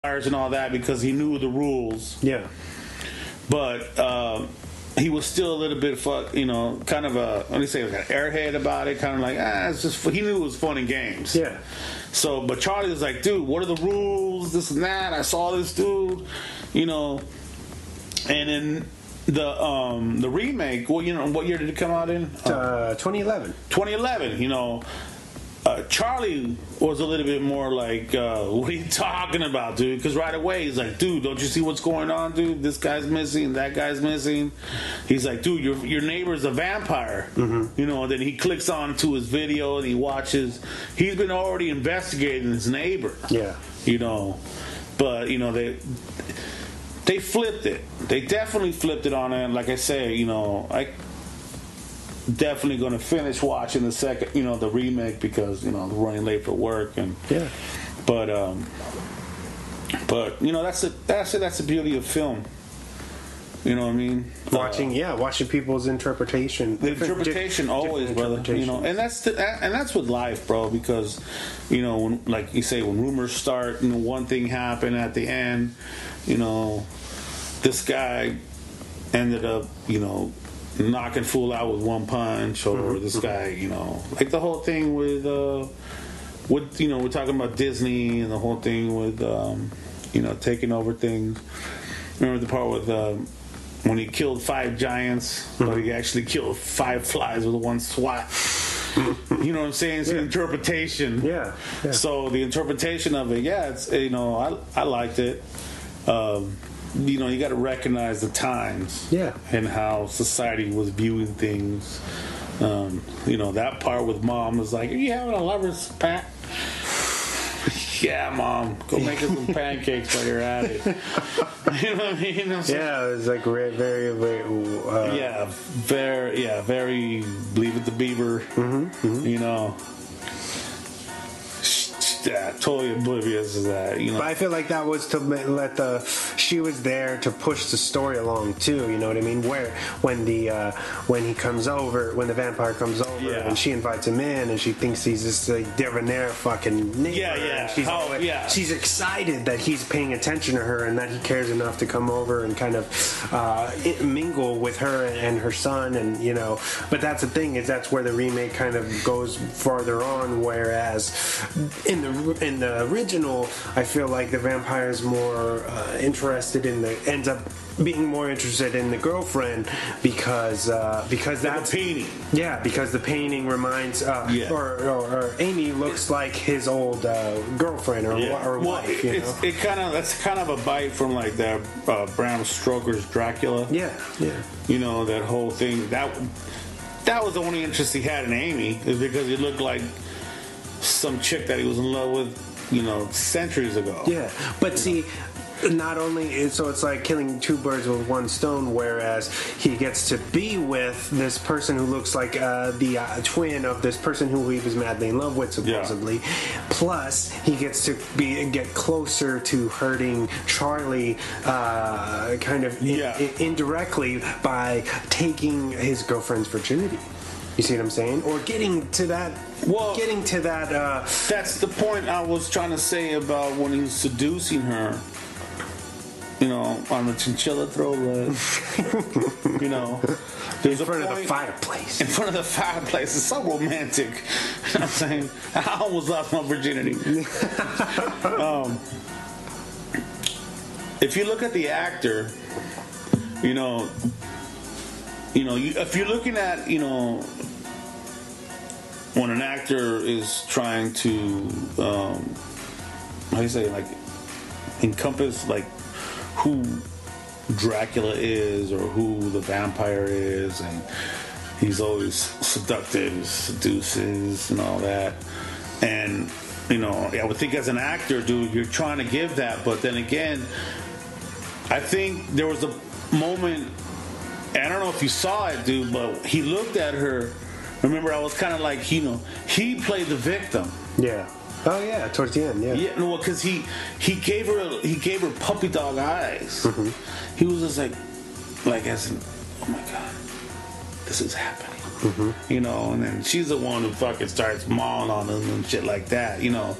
vampires and all that because he knew the rules. Yeah. But he was still a little bit, kind of a, what do you say, like an airhead about it, kind of like, it's just, he knew it was fun and games. Yeah. So, but Charlie was like, dude, what are the rules, this and that, I saw this dude, and then the remake, what year did it come out in? 2011. 2011, Charlie was a little bit more like, what are you talking about, dude? Because right away he's like, dude, don't you see what's going on, dude? This guy's missing, that guy's missing. He's like, dude, your neighbor's a vampire. Mm-hmm. And then he clicks on to his video and he watches. He's been already investigating his neighbor. Yeah. But, they flipped it. They definitely flipped it on it. Like I say, I definitely going to finish watching the second, the remake because running late for work and but that's the beauty of film. You know what I mean? Watching people's interpretation. The interpretation always, brother. And that's with life, bro. Because when, like you say, when rumors start, one thing happened at the end. This guy ended up, knocking fool out with one punch, or this guy, like the whole thing with we're talking about Disney and the whole thing with taking over things. Remember the part with when he killed 5 giants, but he actually killed 5 flies with one swat. You know what I'm saying? It's an interpretation. Yeah. So the interpretation of it, it's I liked it. You got to recognize the times and how society was viewing things. That part with Mom was like, are you having a lover's pack? Yeah, Mom, go make her some pancakes while you're at it. You know what I mean? Yeah, it was like very, very, very Believe It the Beaver. Totally oblivious to that, But I feel like that was to she was there to push the story along too. You know what I mean? Where when the vampire comes over and she invites him in and she thinks he's this debonair fucking neighbor. She's excited that he's paying attention to her and that he cares enough to come over and kind of mingle with her and her son But that's the thing that's where the remake kind of goes farther on. Whereas in the original, I feel like the vampire is more ends up being more interested in the girlfriend because that's the painting. Yeah, because the painting reminds or Amy looks like his old girlfriend or wife. That's kind of a bite from like that Bram Stoker's Dracula. Yeah. That whole thing that was the only interest he had in Amy is because he looked like some chick that he was in love with, centuries ago. Yeah, but see, not only so it's like killing 2 birds with one stone, whereas he gets to be with this person who looks like the twin of this person who he was madly in love with, supposedly. Plus, he gets to get closer to hurting Charlie, indirectly by taking his girlfriend's virginity. You see what I'm saying? Or getting to that. That's the point I was trying to say about when he was seducing her. On the chinchilla throw leg. There's in front of the fireplace. In front of the fireplace. It's so romantic. You know what I'm saying? I almost lost my virginity. If you look at the actor, if you're looking at, when an actor is trying to, encompass, who Dracula is or who the vampire is, and he's always seductive, seduces, and all that. And, I would think as an actor, dude, you're trying to give that, but then again, I think there was a moment, and I don't know if you saw it, dude, but he looked at her. Remember, I was kind of like, he played the victim. Yeah. Oh yeah, towards the end, yeah. Yeah, no, because he gave her puppy dog eyes. Mm-hmm. He was just like as in, oh my god, this is happening. You know, and then she's the one who fucking starts mauling on him and shit like that. You know,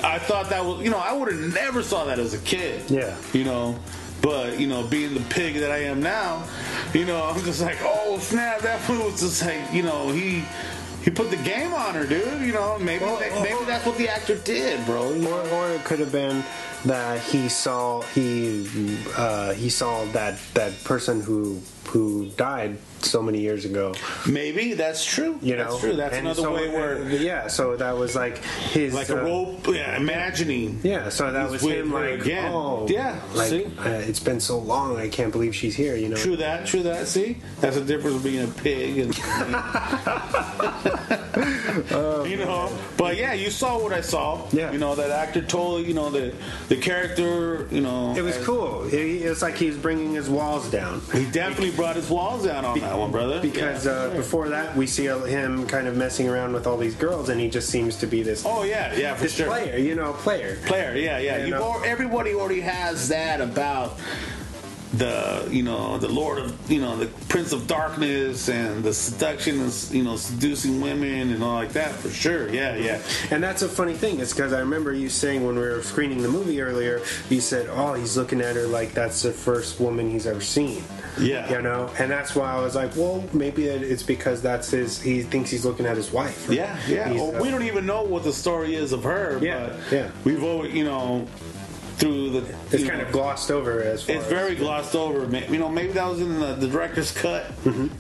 I thought that was, you know, I would have never saw that as a kid. Yeah. You know, but, you know, being the pig that I am now, you know, I'm just like, oh snap, that fool was just like, you know, he put the game on her, dude. You know, maybe that's what the actor did, bro. Or it could have been that he saw that person who died so many years ago. Maybe that's true. You know, that's true. That's another so, way where so that was like his like a rope, imagining. Yeah, so that was him like, again. Oh, yeah. Like see? It's been so long, I can't believe she's here. You know, True that. See, that's the difference between a pig and you know. But yeah, you saw what I saw. Yeah, you know that actor totally. You know the character. You know, it was cool. It's like he was bringing his walls down. He definitely brought his walls down on that one, brother. Because before that, we see him kind of messing around with all these girls, and he just seems to be this. Oh yeah, for sure. Player, you know, player. Yeah. Everybody already has that about the, you know, the Lord of, you know, the Prince of Darkness and the seduction and, you know, seducing women and all like that, for sure. Yeah. And that's a funny thing. It's because I remember you saying when we were screening the movie earlier, you said, oh, he's looking at her like that's the first woman he's ever seen. Yeah. You know? And that's why I was like, well, maybe it's because he thinks he's looking at his wife. Right? Yeah. Well, we don't even know what the story is of her. Yeah. We've always, you know, through the... It's kind of glossed over as far It's very glossed over. You know, maybe that was in the director's cut.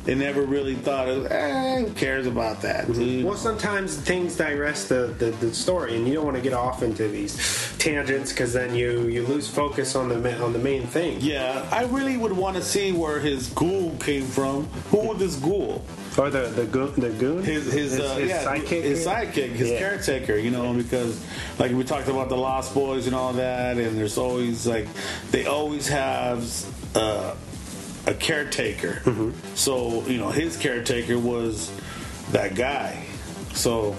They never really thought, who cares about that, dude? Well, sometimes things digress the story, and you don't want to get off into these tangents because then you lose focus on the main thing. Yeah, I really would want to see where his ghoul came from. Who was this ghoul? Or the goon? His sidekick? His sidekick, his caretaker, you know, because like we talked about the Lost Boys and all that, and there's always like, they always have a caretaker. So, you know, his caretaker was that guy. So,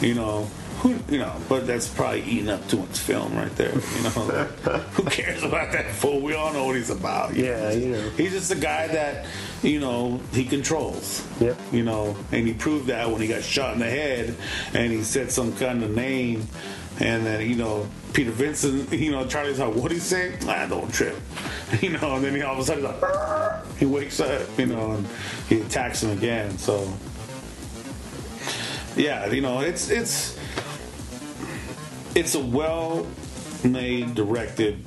you know, but that's probably eating up too much film right there. You know, who cares about that fool? We all know what he's about. You know, he's just a guy that, you know, he controls. Yep. You know, and he proved that when he got shot in the head, and he said some kind of name, and then, you know, Peter Vincent, you know, Charlie's like, what'd he say? Don't trip. You know, and then he all of a sudden he's like, he wakes up, you know, and he attacks him again. So, yeah, you know, it's a well-made, directed,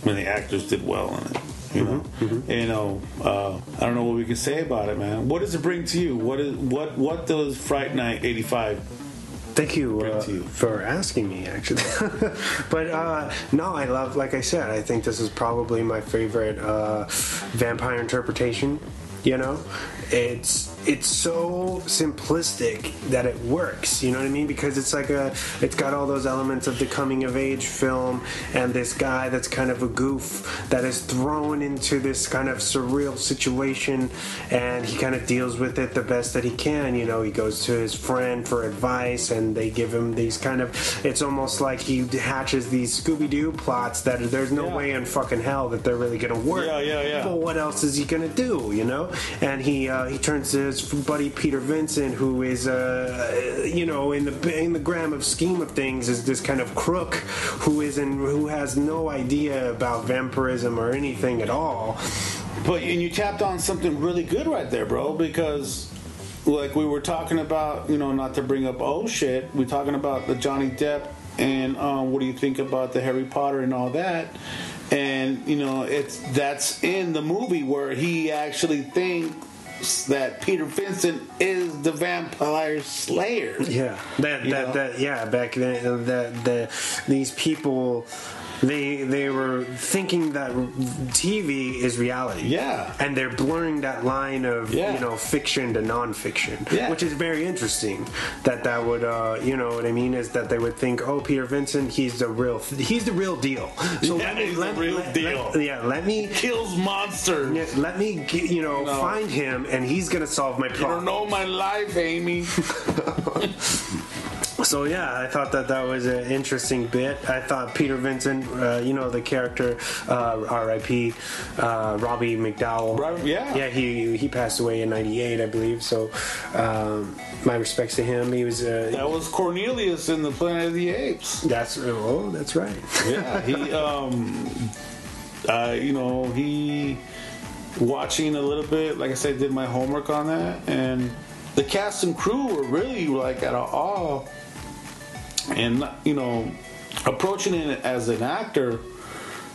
and the actors did well in it. You know, I don't know what we can say about it, man. What does it bring to you? What does Fright Night '85? Thank you for asking me, actually. But no, I love, like I said, I think this is probably my favorite vampire interpretation. You know, it's so simplistic that it works. You know what I mean? Because it's like it's got all those elements of the coming of age film, and this guy that's kind of a goof that is thrown into this kind of surreal situation, and he kind of deals with it the best that he can. You know, he goes to his friend for advice, and they give him these kind of. It's almost like he hatches these Scooby-Doo plots that there's no way in fucking hell that they're really gonna work. Yeah. But what else is he gonna do? You know? And he turns to his buddy Peter Vincent, who is you know, in the grand scheme of things, is this kind of crook who has no idea about vampirism or anything at all. But and you tapped on something really good right there, bro, because like we were talking about, you know, not to bring up shit, we're talking about the Johnny Depp and what do you think about the Harry Potter and all that. And, you know, that's in the movie where he actually thinks that Peter Vincent is the vampire slayer. Yeah. Back then, these people, they were thinking that TV is reality. Yeah. And they're blurring that line of, you know, fiction to non-fiction. Yeah. Which is very interesting. That would, you know what I mean, is that they would think, Peter Vincent, he's the real deal. So let me kills monsters. Let me, you know, find him, and he's gonna solve my problem. You don't know my life, Amy. So yeah, I thought that was an interesting bit. I thought Peter Vincent, the character, R.I.P. Robbie McDowell. Yeah, he passed away in '98, I believe. So my respects to him. He was that was Cornelius in the Planet of the Apes. That's right. Yeah, he watching a little bit. Like I said, did my homework on that, and the cast and crew were really like at awe. And, approaching it as an actor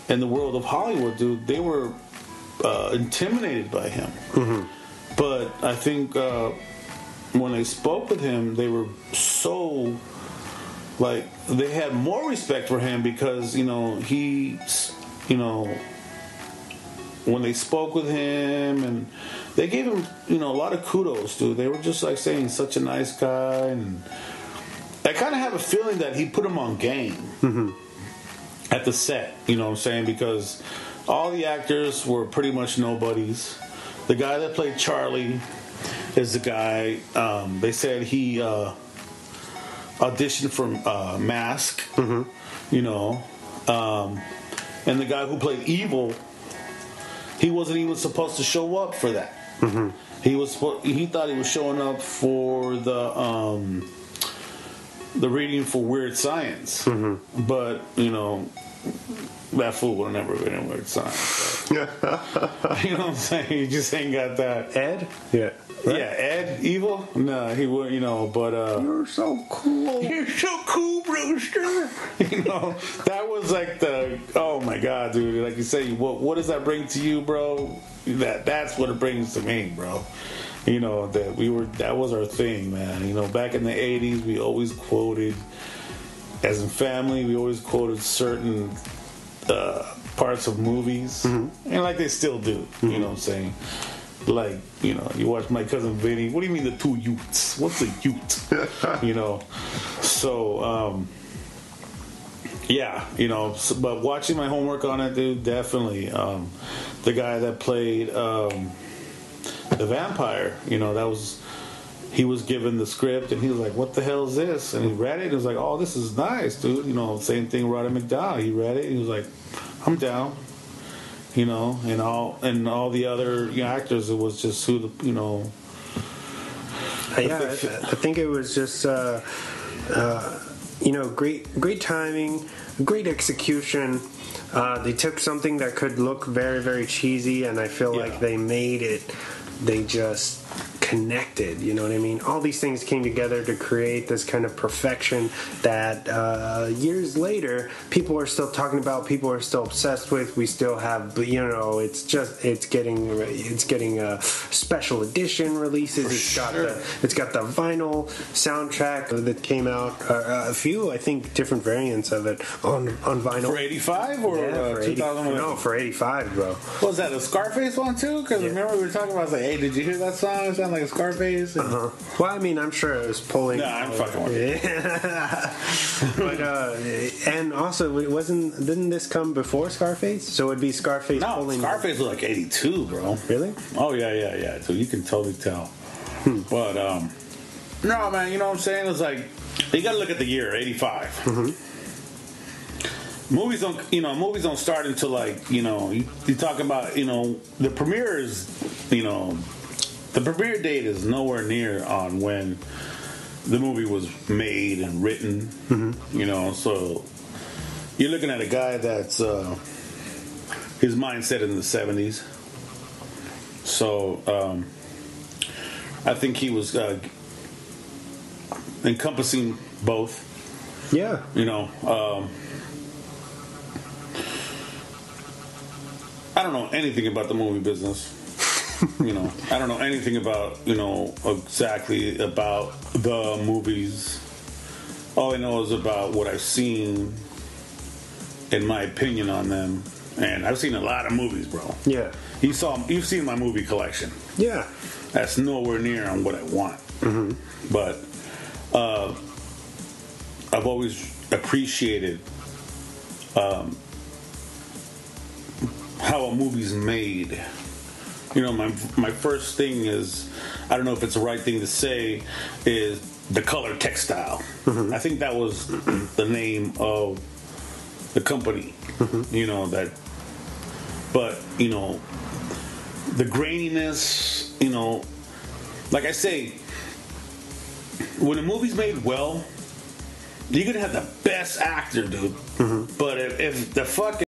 in the world of Hollywood, dude, they were intimidated by him. Mm-hmm. But I think when they spoke with him, they were so, they had more respect for him because, when they spoke with him, and they gave him, a lot of kudos, dude. They were just saying such a nice guy, and I kind of have a feeling that he put him on game at the set, you know what I'm saying? Because all the actors were pretty much nobodies. The guy that played Charlie is the guy, they said he auditioned for Mask, and the guy who played Evil, he wasn't even supposed to show up for that. Mm-hmm. He thought he was showing up for the reading for Weird Science, but that fool would have never been in Weird Science. So. You know what I'm saying? He just ain't got that. Ed? Yeah. Right? Yeah, Ed Evil? No, he would, but you're so cool. You're so cool, Brewster. That was oh my god, dude. Like you say, what does that bring to you, bro? That's what it brings to me, bro. That was our thing, man. Back in the 80s, we always quoted, as in family, we always quoted certain parts of movies, and they still do, you know what I'm saying? You watch My Cousin Vinny, what do you mean the two Utes? What's a Ute? So, but watching my homework on it, dude, definitely, the guy that played, the vampire, he was given the script and he was like, what the hell is this? And he read it and he was like, oh, this is nice, dude. Same thing, Roddy McDowell. He read it and he was like, I'm down. And all the other actors, it was just who I think it was just great timing, great execution. They took something that could look very, very cheesy, and I feel like they made it. They just connected, you know what I mean? All these things came together to create this kind of perfection that years later people are still talking about, people are still obsessed with. We still have, it's getting special edition releases. It's got the vinyl soundtrack that came out, a few, I think, different variants of it on vinyl. For 85 or 2001? No, for 85, bro. Was that a Scarface one too? Because remember we were talking about, hey, did you hear that song? It sounded like a Scarface. Well, I mean, I'm sure it was pulling. No, I'm fucking with you. But and also, didn't this come before Scarface? So it'd be Scarface pulling. Scarface was like 82, bro. Really? Oh yeah. So you can totally tell. But no, man, you know what I'm saying? It's like you got to look at the year 85. Movies don't start until you talk about the premiere is the premiere date is nowhere near on when the movie was made and written. So you're looking at a guy that's his mindset in the 70s. So I think he was encompassing both. Yeah. I don't know anything about the movie business. I don't know anything about, exactly about the movies. All I know is about what I've seen and my opinion on them. And I've seen a lot of movies, bro. Yeah. You've seen my movie collection. Yeah. That's nowhere near on what I want. But I've always appreciated how a movie's made. My first thing is, I don't know if it's the right thing to say, is the Color Textile. I think that was the name of the company. You know that, but you know, the graininess. You know, like I say, when a movie's made well, you can have the best actor, dude. But if the fucking